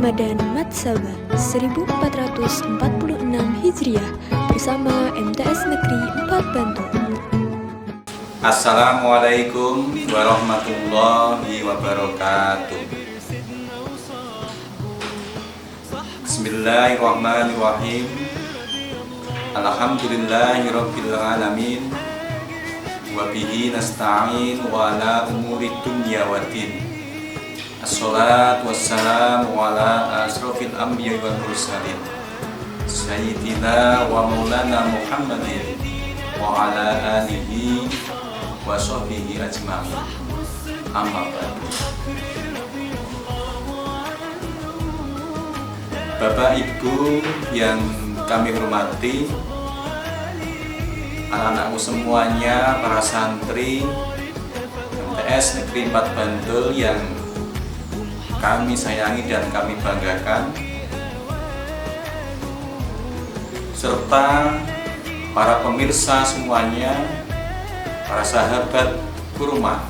Ramadan Matsaba 1446 Hijriah bersama MTS Negeri 4 Bantul. Assalamualaikum warahmatullahi wabarakatuh. Bismillahirrahmanirrahim. Alhamdulillahirabbil alamin. Wa bihi nasta'in wa ala umuri dunya waddin. Assalatu wassalamu ala asrofil anbiya'i wal mursalin Sayyidina wa maulana Muhammadin wa ala alihi wa sahbihi ajma'in. Amma ba'du. Bapak Ibu yang kami hormati, anak-anakku semuanya, para santri MTS Negeri 4 Bantul yang kami sayangi dan kami banggakan, serta para pemirsa semuanya, para sahabat kurma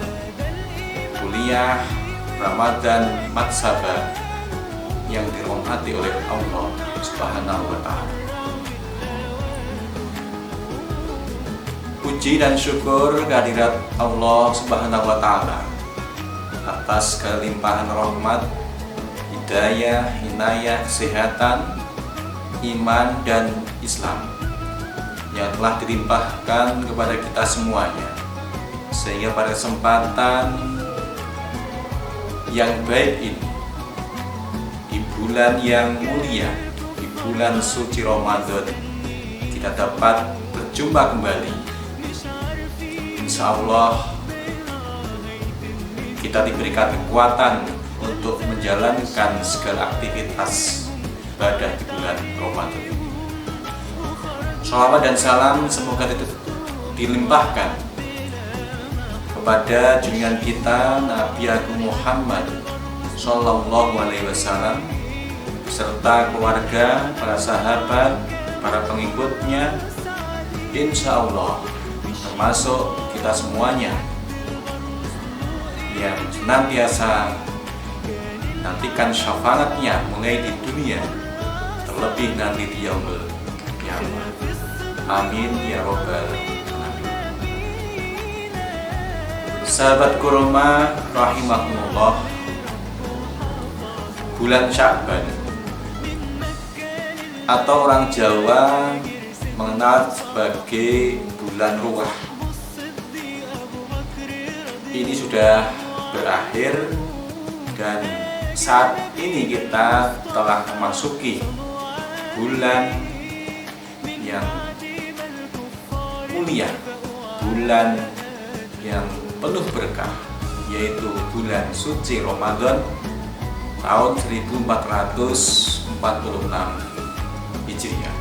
kuliah Ramadan Matsaba yang dirahmati oleh Allah Subhanahu wa Ta'ala. Puji dan syukur kehadirat Allah Subhanahu wa Ta'ala atas kelimpahan rahmat, hidayah, inayah, kesehatan, iman dan Islam yang telah dilimpahkan kepada kita semuanya, sehingga pada kesempatan yang baik ini, di bulan yang mulia, di bulan suci Ramadan, kita dapat berjumpa kembali. Insya Allah kita diberikan kekuatan untuk menjalankan segala aktivitas ibadah di bulan Ramadan ini. Shalawat dan salam semoga dilimpahkan kepada junjungan kita Nabi Agung Muhammad Sallallahu Alaihi Wasallam serta keluarga, para sahabat, para pengikutnya, insya Allah termasuk kita semuanya yang senantiasa nantikan syafaatnya mulai di dunia terlebih nanti di yaumul qiyamah. Amin ya robbal alamin. Sahabat kurma rahimakumullah, bulan Sya'ban atau orang Jawa mengenal sebagai bulan ruah ini sudah berakhir, dan saat ini kita telah memasuki bulan yang mulia, bulan yang penuh berkah, yaitu bulan suci Ramadan tahun 1446 Hijriah.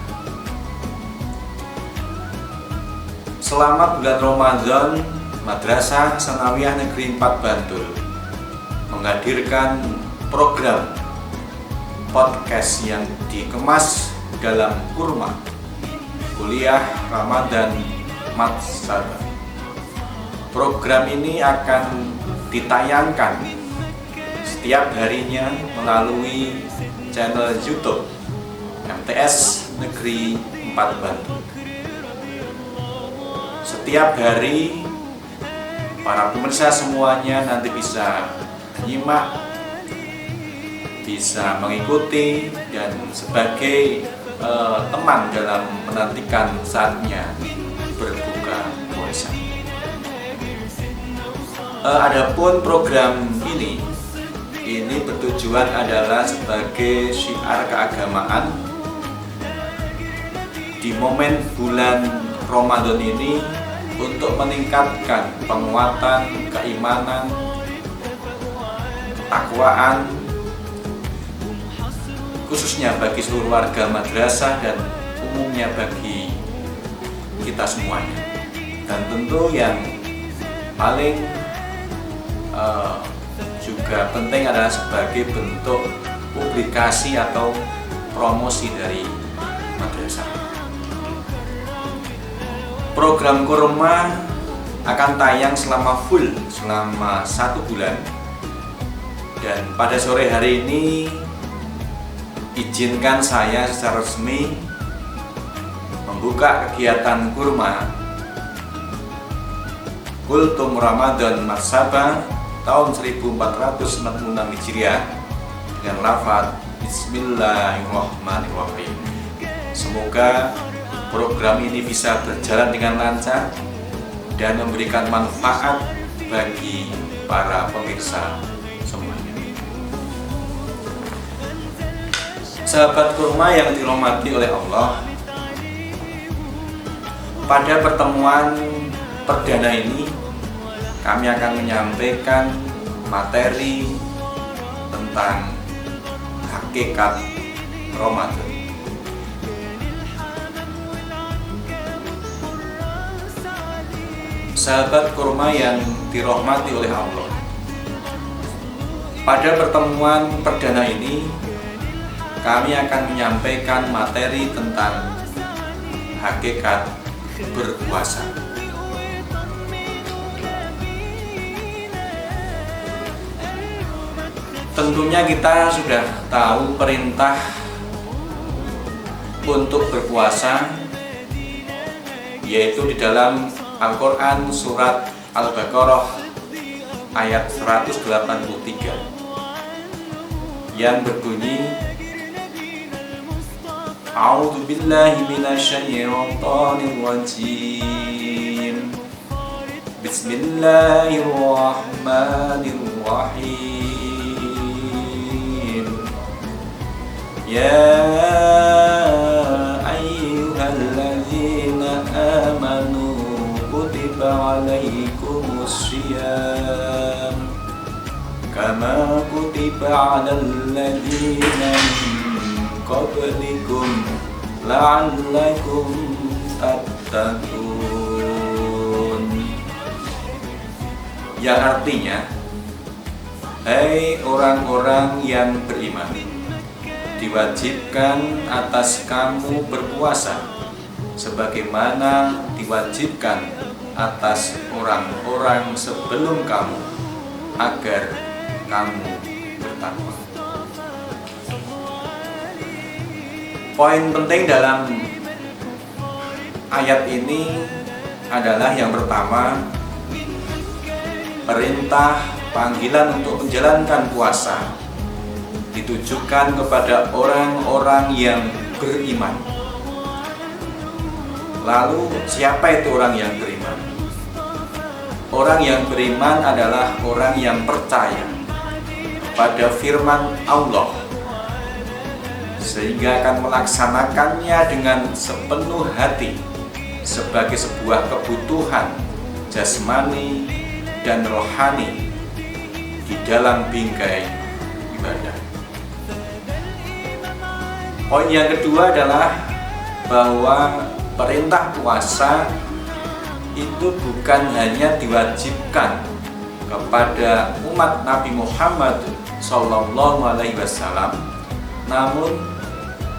Selama bulan Ramadan, Madrasah Sanawiyah Negeri 4 Bantul menghadirkan program podcast yang dikemas dalam kurma kuliah Ramadan Matsaba. Program ini akan ditayangkan setiap harinya melalui channel YouTube MTS Negeri 4 Bantul. Setiap hari para pemirsa semuanya nanti bisa menyimak, bisa mengikuti, dan sebagai teman dalam menantikan saatnya berbuka puasa. Adapun program ini bertujuan adalah sebagai syiar keagamaan di momen bulan Ramadan ini untuk meningkatkan penguatan keimanan, ketakwaan, khususnya bagi seluruh warga madrasah dan umumnya bagi kita semuanya. Dan tentu yang paling juga penting adalah sebagai bentuk publikasi atau promosi dari madrasah. Program kurma akan tayang selama 1 bulan, dan pada sore hari ini izinkan saya secara resmi membuka kegiatan kurma Kultum Ramadan Marsaba tahun 1466 Hijriah dengan lafaz Bismillahirrahmanirrahim. Semoga program ini bisa berjalan dengan lancar dan memberikan manfaat bagi para pemirsa semuanya. Sahabat kurma yang dirahmati oleh Allah, pada pertemuan perdana ini kami akan menyampaikan materi tentang hakikat Ramadan. Sahabat kurma yang dirahmati oleh Allah, pada pertemuan perdana ini kami akan menyampaikan materi tentang hakikat berpuasa. Tentunya kita sudah tahu perintah untuk berpuasa, yaitu di dalam Al-Quran surat Al-Baqarah ayat 183 yang berbunyi, A'udzu billahi minasyaitonir rajim. Bismillahirrahmanirrahim. Ya ayyuhalladzina amanu kutiba alaikumus syiyam kama kutiba alal ladzina qablikum la'allakum tattaqun, yang artinya, hai orang-orang yang beriman, diwajibkan atas kamu berpuasa sebagaimana diwajibkan atas orang-orang sebelum kamu agar kamu bertakwa. Poin penting dalam ayat ini adalah yang pertama, perintah panggilan untuk menjalankan puasa ditujukan kepada orang-orang yang beriman. Lalu siapa itu orang yang beriman? Orang yang beriman adalah orang yang percaya pada firman Allah, sehingga akan melaksanakannya dengan sepenuh hati sebagai sebuah kebutuhan jasmani dan rohani di dalam bingkai ibadah. Poin yang kedua adalah bahwa perintah puasa itu bukan hanya diwajibkan kepada umat Nabi Muhammad SAW, namun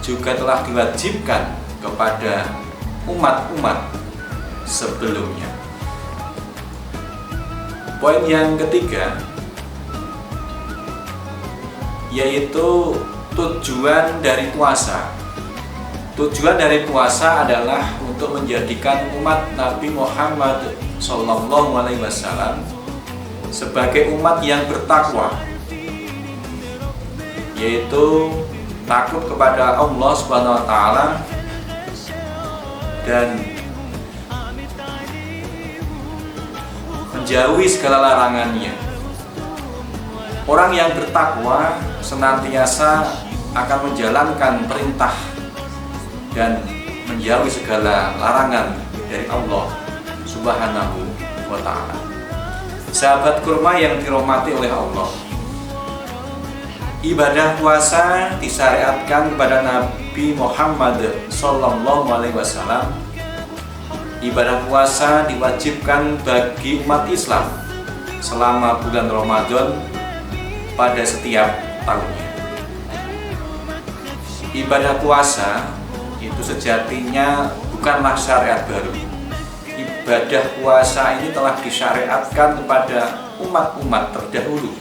juga telah diwajibkan kepada umat-umat sebelumnya. Poin yang ketiga yaitu tujuan dari puasa. Tujuan dari puasa adalah untuk menjadikan umat Nabi Muhammad SAW sebagai umat yang bertakwa, yaitu takut kepada Allah Subhanahu wa Ta'ala dan menjauhi segala larangannya. Orang yang bertakwa senantiasa akan menjalankan perintah dan menjauhi segala larangan dari Allah Subhanahu wa Ta'ala. Sahabat kurma yang dirahmati oleh Allah, ibadah puasa disyariatkan kepada Nabi Muhammad SAW. Ibadah puasa diwajibkan bagi umat Islam selama bulan Ramadan pada setiap tahunnya. Ibadah puasa itu sejatinya bukanlah syariat baru. Ibadah puasa ini telah disyariatkan kepada umat-umat terdahulu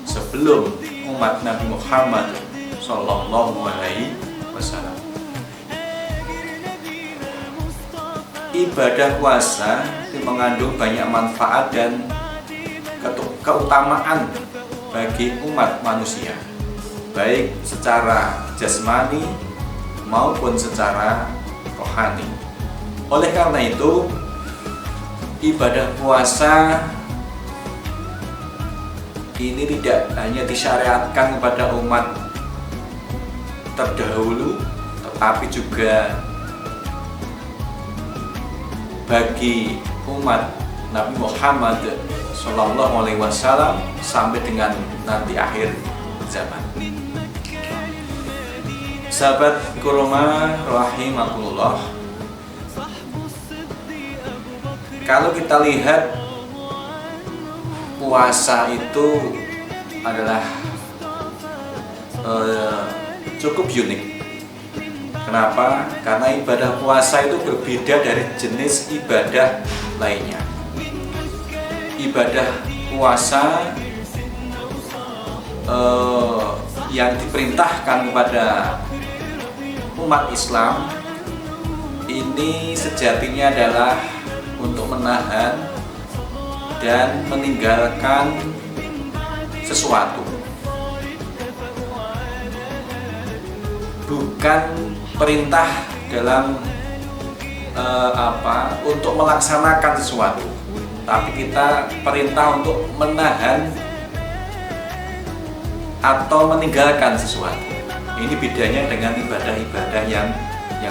sebelum umat Nabi Muhammad Sallallahu Alaihi Wasallam. Ibadah puasa itu mengandung banyak manfaat dan keutamaan bagi umat manusia, baik secara jasmani maupun secara rohani. Oleh karena itu, ibadah puasa ini tidak hanya disyariatkan kepada umat terdahulu, tetapi juga bagi umat Nabi Muhammad SAW sampai dengan nanti akhir zaman. Sahabat kurma rahimakumullah, kalau kita lihat puasa itu adalah cukup unik. Kenapa? Karena ibadah puasa itu berbeda dari jenis ibadah lainnya. Ibadah puasa yang diperintahkan kepada umat Islam ini sejatinya adalah untuk menahan dan meninggalkan sesuatu, bukan perintah dalam untuk melaksanakan sesuatu, tapi kita perintah untuk menahan atau meninggalkan sesuatu. Ini bedanya dengan ibadah-ibadah yang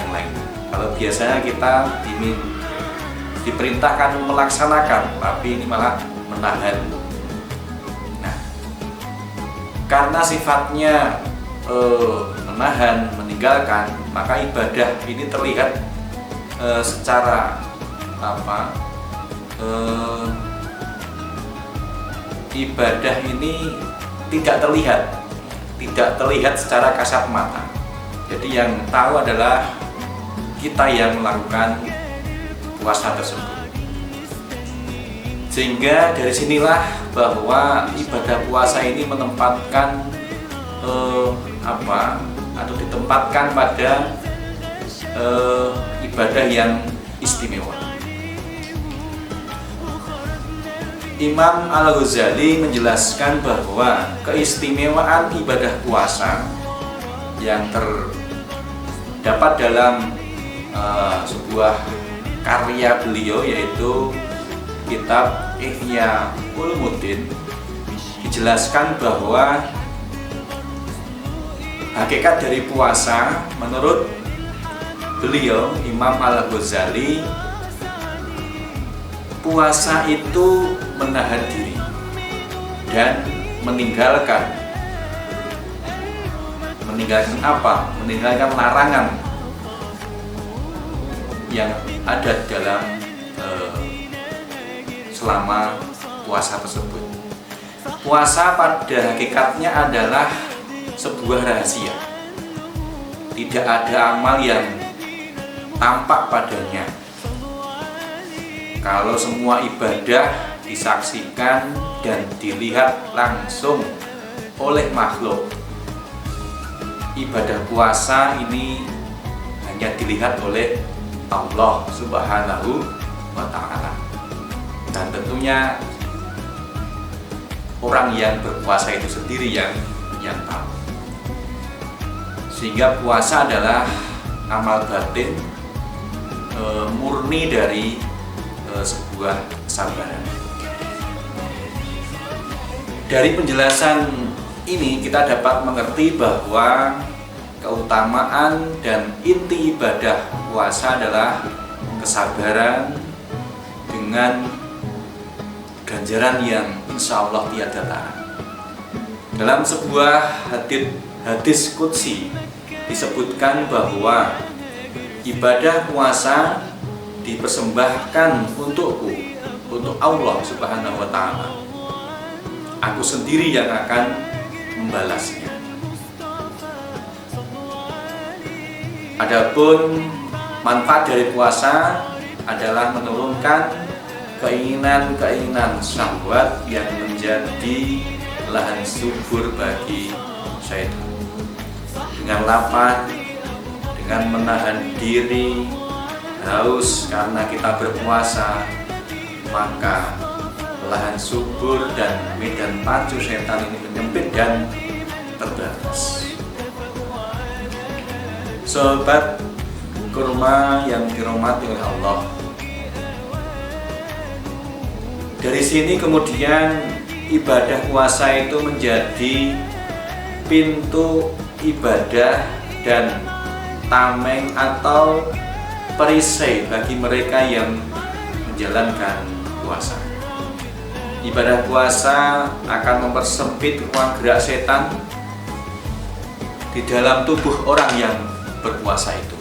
lain. Kalau biasanya kita diperintahkan melaksanakan, tapi ini malah menahan. Nah, karena sifatnya menahan, meninggalkan, maka ibadah ini terlihat secara ibadah ini tidak terlihat secara kasat mata. Jadi yang tahu adalah kita yang melakukan puasa tersebut. Sehingga dari sinilah bahwa ibadah puasa ini menempatkan atau ditempatkan pada ibadah yang istimewa. Imam Al-Ghazali menjelaskan bahwa keistimewaan ibadah puasa yang terdapat dalam sebuah karya beliau, yaitu kitab Ihya Ulumuddin, dijelaskan bahwa hakikat dari puasa menurut beliau Imam Al-Ghazali, puasa itu menahan diri dan meninggalkan apa? Meninggalkan larangan yang ada dalam selama puasa tersebut. Puasa pada hakikatnya adalah sebuah rahasia. Tidak ada amal yang tampak padanya. Kalau semua ibadah disaksikan dan dilihat langsung oleh makhluk, ibadah puasa ini hanya dilihat oleh Allah Subhanahu wa Ta'ala. Dan tentunya orang yang berpuasa itu sendiri yang tahu. Sehingga puasa adalah amal batin murni dari sebuah kesabaran. Dari penjelasan ini kita dapat mengerti bahwa keutamaan dan inti ibadah puasa adalah kesabaran dengan ganjaran yang insya Allah tiada tara. Dalam sebuah hadis qudsi disebutkan bahwa ibadah puasa dipersembahkan untukku, untuk Allah Subhanahu wa Ta'ala. Aku sendiri yang akan membalasnya. Adapun manfaat dari puasa adalah menurunkan keinginan-keinginan syahwat yang menjadi lahan subur bagi syaitan. dengan lapar, dengan menahan diri, haus karena kita berpuasa, maka lahan subur dan medan pacu setan ini menyempit dan terbatas. Sobat kurma yang dirahmati oleh Allah, dari sini kemudian ibadah puasa itu menjadi pintu ibadah dan tameng atau perisai bagi mereka yang menjalankan puasa. Ibadah puasa akan mempersempit ruang gerak setan di dalam tubuh orang yang berpuasa itu.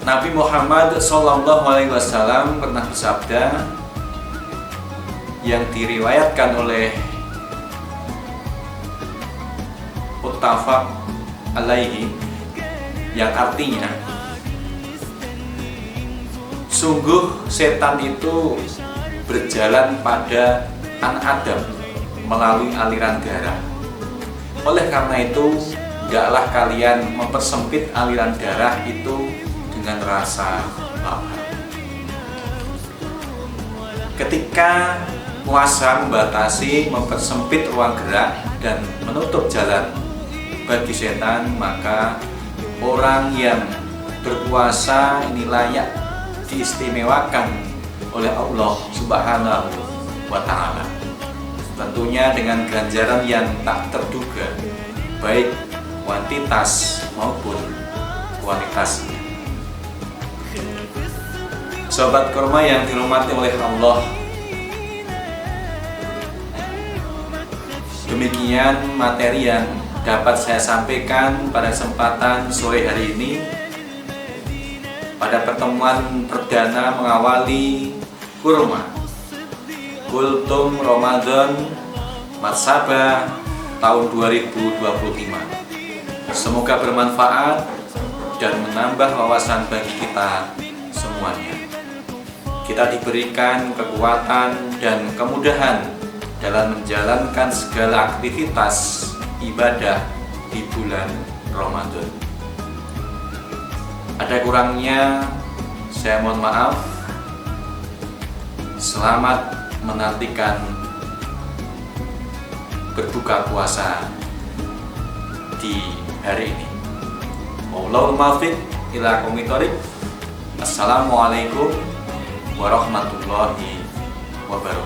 Nabi Muhammad SAW pernah bersabda yang diriwayatkan oleh muttafaq alaihi, yang artinya, sungguh setan itu berjalan pada anak Adam melalui aliran darah. Oleh karena itu, hendaklah kalian mempersempit aliran darah itu dengan rasa lapar. Ketika puasa membatasi, mempersempit ruang gerak dan menutup jalan bagi setan, maka orang yang berpuasa ini layak diistimewakan oleh Allah Subhanahu wa Ta'ala, tentunya dengan ganjaran yang tak terduga, baik kuantitas maupun kualitasnya. Sobat kurma yang dirahmati oleh Allah, demikian materi yang dapat saya sampaikan pada kesempatan sore hari ini. Pada pertemuan perdana mengawali kurma Kultum Ramadan Matsabah tahun 2025. Semoga bermanfaat dan menambah wawasan bagi kita semuanya. Kita diberikan kekuatan dan kemudahan dalam menjalankan segala aktivitas ibadah di bulan Ramadan. Ada kurangnya, saya mohon maaf. Selamat menantikan berbuka puasa di hari ini. Wallahul muwaffiq ila aqwamit thoriq. Assalamualaikum warahmatullahi wabarakatuh.